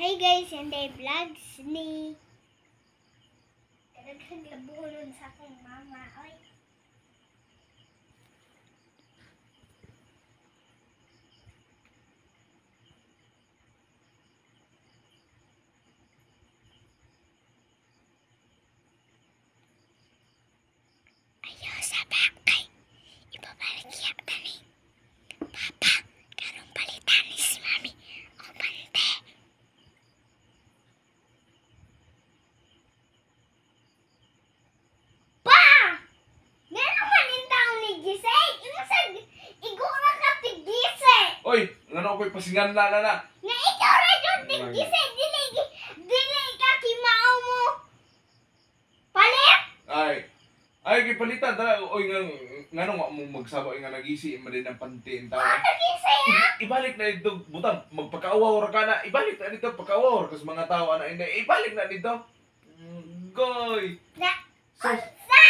Hi guys, Inday Vlogs ni kadaghan labuhon sa akong mama. Oy. Ayaw sa bakay. Ibabalik siya tani. Papa, karong palitan ni si Mami. O pante. Pa! Ngano man yung taon ni Gisay? Igura ka ti Gisay. Oy, ano ko'y pasingan na. Nga ikaw ra yung ti Gisay. Dili ka kimao mo. Palit? Ay, kipalitan ta. Oy, ngano nga mo magsaba nga nagisi man din ang pantin tawo. Ano Gisay ha? Ibalik na dito, butang magpakaawaw ra ka na. Ibalik na dito pagkaawaw kas mga tao ana hindi. Ibalik na dito. Goy. Na, Sus. sa?